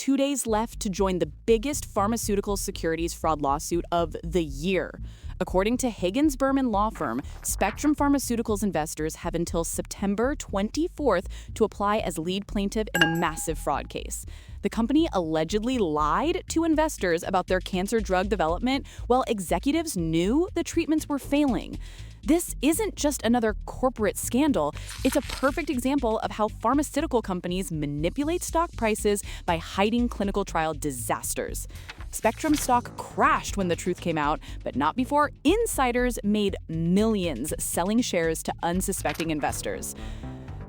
2 days left to join the biggest pharmaceutical securities fraud lawsuit of the year. According to Higgins Berman law firm, Spectrum Pharmaceuticals investors have until September 24th to apply as lead plaintiff in a massive fraud case. The company allegedly lied to investors about their cancer drug development while executives knew the treatments were failing. This isn't just another corporate scandal. It's a perfect example of how pharmaceutical companies manipulate stock prices by hiding clinical trial disasters. Spectrum stock crashed when the truth came out, but not before insiders made millions selling shares to unsuspecting investors.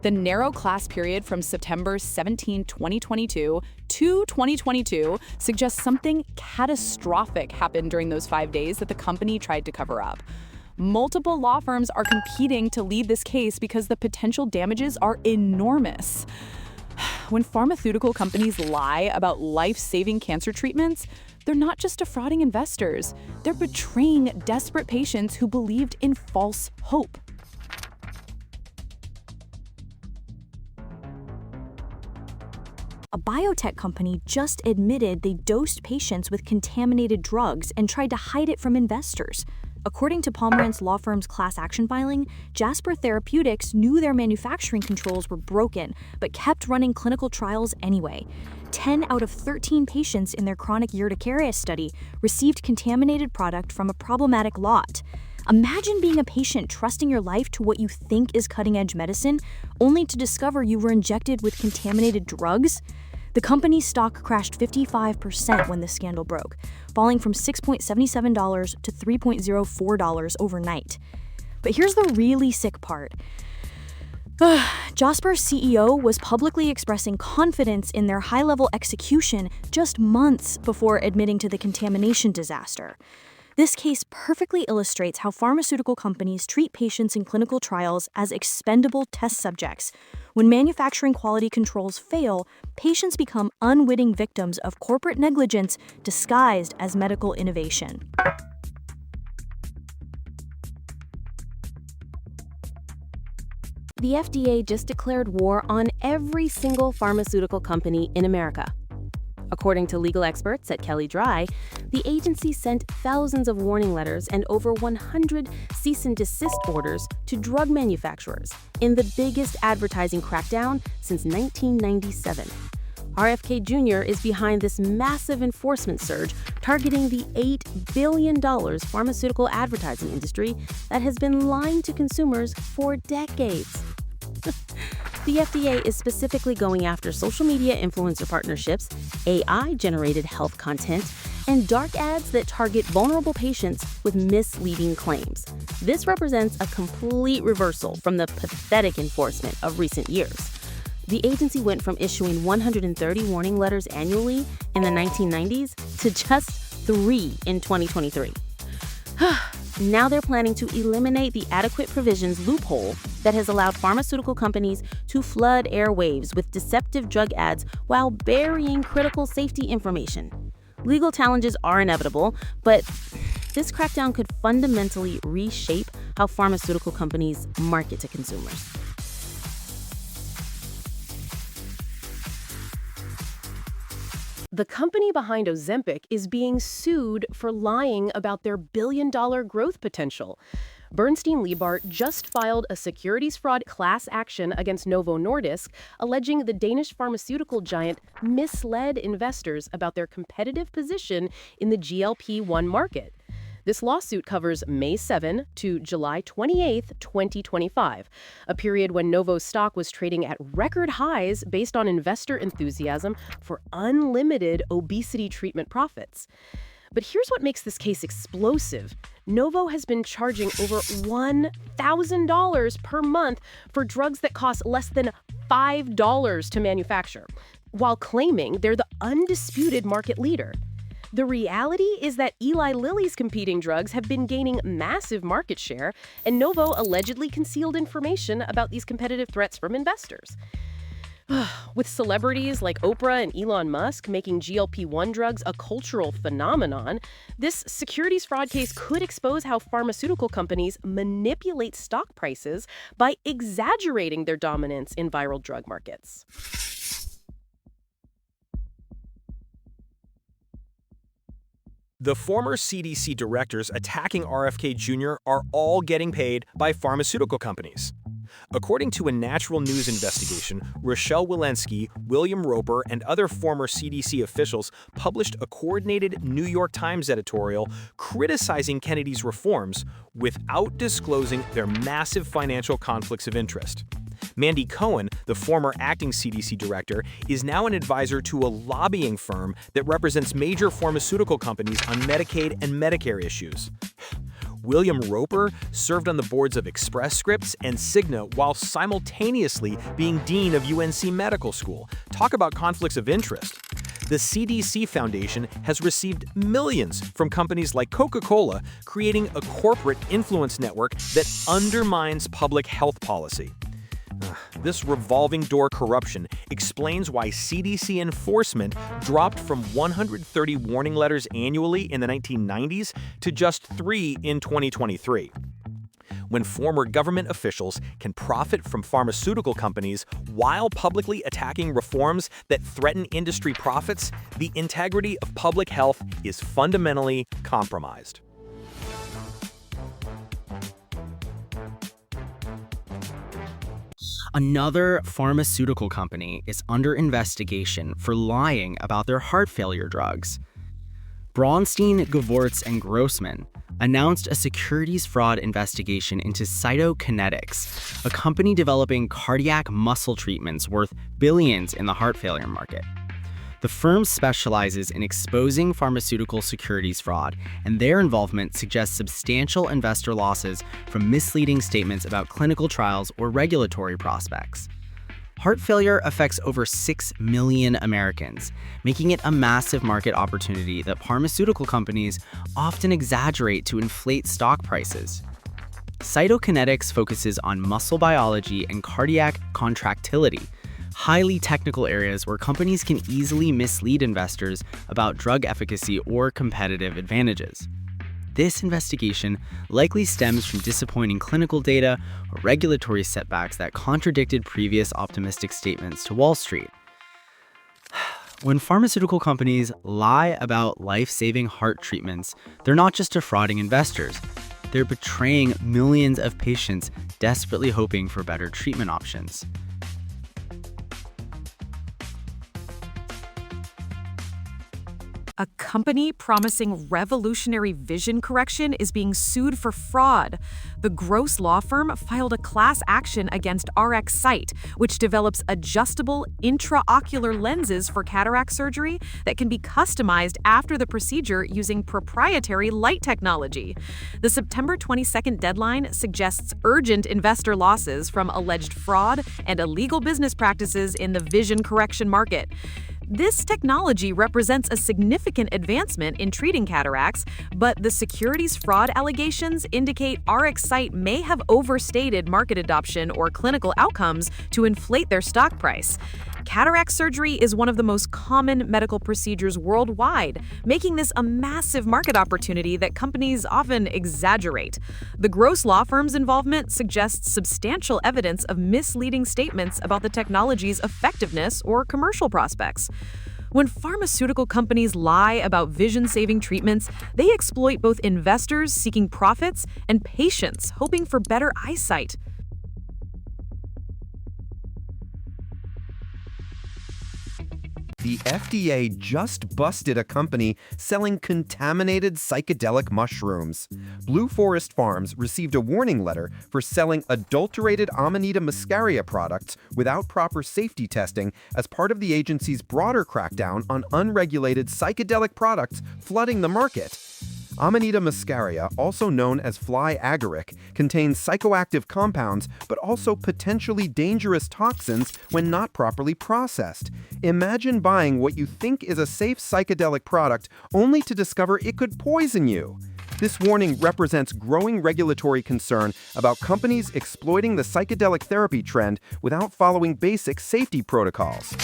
The narrow class period from September 17, 2022 to 2022 suggests something catastrophic happened during those 5 days that the company tried to cover up. Multiple law firms are competing to lead this case because the potential damages are enormous. When pharmaceutical companies lie about life-saving cancer treatments, they're not just defrauding investors, they're betraying desperate patients who believed in false hope. A biotech company just admitted they dosed patients with contaminated drugs and tried to hide it from investors. According to Pomerantz law firm's class action filing, Jasper Therapeutics knew their manufacturing controls were broken, but kept running clinical trials anyway. 10 out of 13 patients in their chronic urticaria study received contaminated product from a problematic lot. Imagine being a patient trusting your life to what you think is cutting-edge medicine, only to discover you were injected with contaminated drugs. The company's stock crashed 55% when the scandal broke, falling from $6.77 to $3.04 overnight. But here's the really sick part. Jasper's CEO was publicly expressing confidence in their high-level execution just months before admitting to the contamination disaster. This case perfectly illustrates how pharmaceutical companies treat patients in clinical trials as expendable test subjects. When manufacturing quality controls fail, patients become unwitting victims of corporate negligence disguised as medical innovation. The FDA just declared war on every single pharmaceutical company in America. According to legal experts at Kelly Dry, the agency sent thousands of warning letters and over 100 cease and desist orders to drug manufacturers in the biggest advertising crackdown since 1997. RFK Jr. is behind this massive enforcement surge targeting the $8 billion pharmaceutical advertising industry that has been lying to consumers for decades. The FDA is specifically going after social media influencer partnerships, AI-generated health content, and dark ads that target vulnerable patients with misleading claims. This represents a complete reversal from the pathetic enforcement of recent years. The agency went from issuing 130 warning letters annually in the 1990s to just 3 in 2023. Now they're planning to eliminate the adequate provisions loophole that has allowed pharmaceutical companies to flood airwaves with deceptive drug ads while burying critical safety information. Legal challenges are inevitable, but this crackdown could fundamentally reshape how pharmaceutical companies market to consumers. The company behind Ozempic is being sued for lying about their billion-dollar growth potential. Bernstein Liebart just filed a securities fraud class action against Novo Nordisk, alleging the Danish pharmaceutical giant misled investors about their competitive position in the GLP-1 market. This lawsuit covers May 7 to July 28, 2025, a period when Novo's stock was trading at record highs based on investor enthusiasm for unlimited obesity treatment profits. But here's what makes this case explosive. Novo has been charging over $1,000 per month for drugs that cost less than $5 to manufacture, while claiming they're the undisputed market leader. The reality is that Eli Lilly's competing drugs have been gaining massive market share, and Novo allegedly concealed information about these competitive threats from investors. With celebrities like Oprah and Elon Musk making GLP-1 drugs a cultural phenomenon, this securities fraud case could expose how pharmaceutical companies manipulate stock prices by exaggerating their dominance in viral drug markets. The former CDC directors attacking RFK Jr. are all getting paid by pharmaceutical companies. According to a Natural News investigation, Rochelle Walensky, William Roper, and other former CDC officials published a coordinated New York Times editorial criticizing Kennedy's reforms without disclosing their massive financial conflicts of interest. Mandy Cohen, the former acting CDC director, is now an advisor to a lobbying firm that represents major pharmaceutical companies on Medicaid and Medicare issues. William Roper served on the boards of Express Scripts and Cigna while simultaneously being dean of UNC Medical School. Talk about conflicts of interest. The CDC Foundation has received millions from companies like Coca-Cola, creating a corporate influence network that undermines public health policy. This revolving door corruption explains why CDC enforcement dropped from 130 warning letters annually in the 1990s to just 3 in 2023. When former government officials can profit from pharmaceutical companies while publicly attacking reforms that threaten industry profits, the integrity of public health is fundamentally compromised. Another pharmaceutical company is under investigation for lying about their heart failure drugs. Braunstein, Gewurz, and Grossman announced a securities fraud investigation into Cytokinetics, a company developing cardiac muscle treatments worth billions in the heart failure market. The firm specializes in exposing pharmaceutical securities fraud, and their involvement suggests substantial investor losses from misleading statements about clinical trials or regulatory prospects. Heart failure affects over 6 million Americans, making it a massive market opportunity that pharmaceutical companies often exaggerate to inflate stock prices. Cytokinetics focuses on muscle biology and cardiac contractility, highly technical areas where companies can easily mislead investors about drug efficacy or competitive advantages. This investigation likely stems from disappointing clinical data or regulatory setbacks that contradicted previous optimistic statements to Wall Street. When pharmaceutical companies lie about life-saving heart treatments, they're not just defrauding investors. They're betraying millions of patients desperately hoping for better treatment options. A company promising revolutionary vision correction is being sued for fraud. The Gross law firm filed a class action against RxSight, which develops adjustable intraocular lenses for cataract surgery that can be customized after the procedure using proprietary light technology. The September 22nd deadline suggests urgent investor losses from alleged fraud and illegal business practices in the vision correction market. This technology represents a significant advancement in treating cataracts, but the securities fraud allegations indicate RxSight may have overstated market adoption or clinical outcomes to inflate their stock price. Cataract surgery is one of the most common medical procedures worldwide, making this a massive market opportunity that companies often exaggerate. The Gross law firm's involvement suggests substantial evidence of misleading statements about the technology's effectiveness or commercial prospects. When pharmaceutical companies lie about vision-saving treatments, they exploit both investors seeking profits and patients hoping for better eyesight. The FDA just busted a company selling contaminated psychedelic mushrooms. Blue Forest Farms received a warning letter for selling adulterated Amanita muscaria products without proper safety testing as part of the agency's broader crackdown on unregulated psychedelic products flooding the market. Amanita muscaria, also known as fly agaric, contains psychoactive compounds but also potentially dangerous toxins when not properly processed. Imagine buying what you think is a safe psychedelic product only to discover it could poison you. This warning represents growing regulatory concern about companies exploiting the psychedelic therapy trend without following basic safety protocols.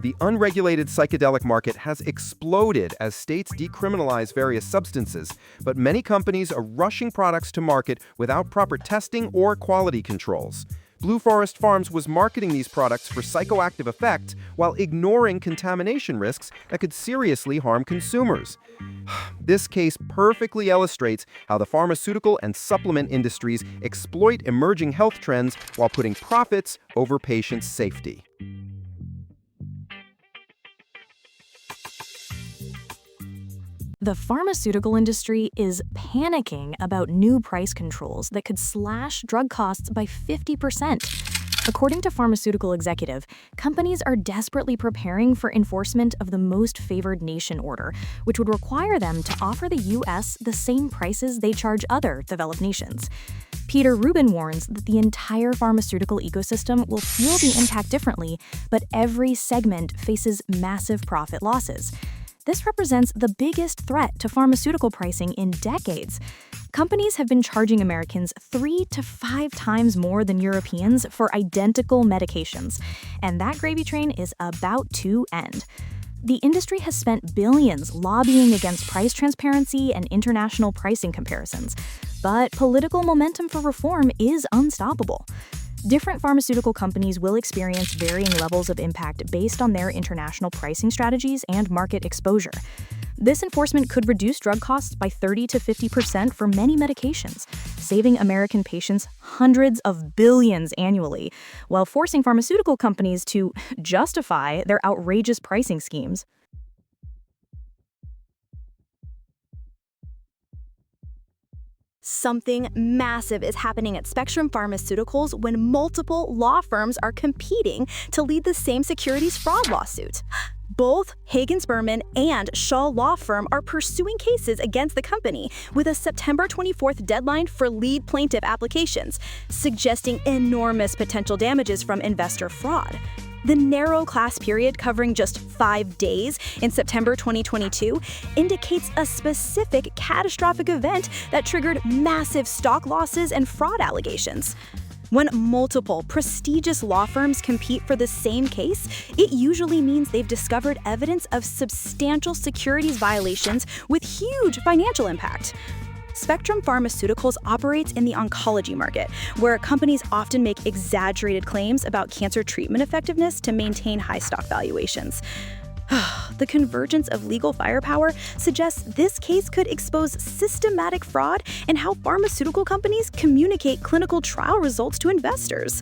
The unregulated psychedelic market has exploded as states decriminalize various substances, but many companies are rushing products to market without proper testing or quality controls. Blue Forest Farms was marketing these products for psychoactive effect while ignoring contamination risks that could seriously harm consumers. This case perfectly illustrates how the pharmaceutical and supplement industries exploit emerging health trends while putting profits over patient safety. The pharmaceutical industry is panicking about new price controls that could slash drug costs by 50%. According to Pharmaceutical Executive, companies are desperately preparing for enforcement of the Most Favored Nation order, which would require them to offer the U.S. the same prices they charge other developed nations. Peter Rubin warns that the entire pharmaceutical ecosystem will feel the impact differently, but every segment faces massive profit losses. This represents the biggest threat to pharmaceutical pricing in decades. Companies have been charging Americans 3 to 5 times more than Europeans for identical medications, and that gravy train is about to end. The industry has spent billions lobbying against price transparency and international pricing comparisons, but political momentum for reform is unstoppable. Different pharmaceutical companies will experience varying levels of impact based on their international pricing strategies and market exposure. This enforcement could reduce drug costs by 30 to 50% for many medications, saving American patients hundreds of billions annually, while forcing pharmaceutical companies to justify their outrageous pricing schemes. Something massive is happening at Spectrum Pharmaceuticals when multiple law firms are competing to lead the same securities fraud lawsuit. Both Higgins Berman and Shaw Law Firm are pursuing cases against the company with a September 24th deadline for lead plaintiff applications, suggesting enormous potential damages from investor fraud. The narrow class period, covering just 5 days in September 2022, indicates a specific catastrophic event that triggered massive stock losses and fraud allegations. When multiple prestigious law firms compete for the same case, it usually means they've discovered evidence of substantial securities violations with huge financial impact. Spectrum Pharmaceuticals operates in the oncology market, where companies often make exaggerated claims about cancer treatment effectiveness to maintain high stock valuations. The convergence of legal firepower suggests this case could expose systematic fraud in how pharmaceutical companies communicate clinical trial results to investors.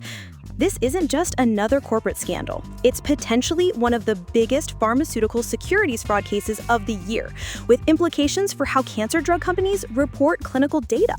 This isn't just another corporate scandal. It's potentially one of the biggest pharmaceutical securities fraud cases of the year, with implications for how cancer drug companies report clinical data.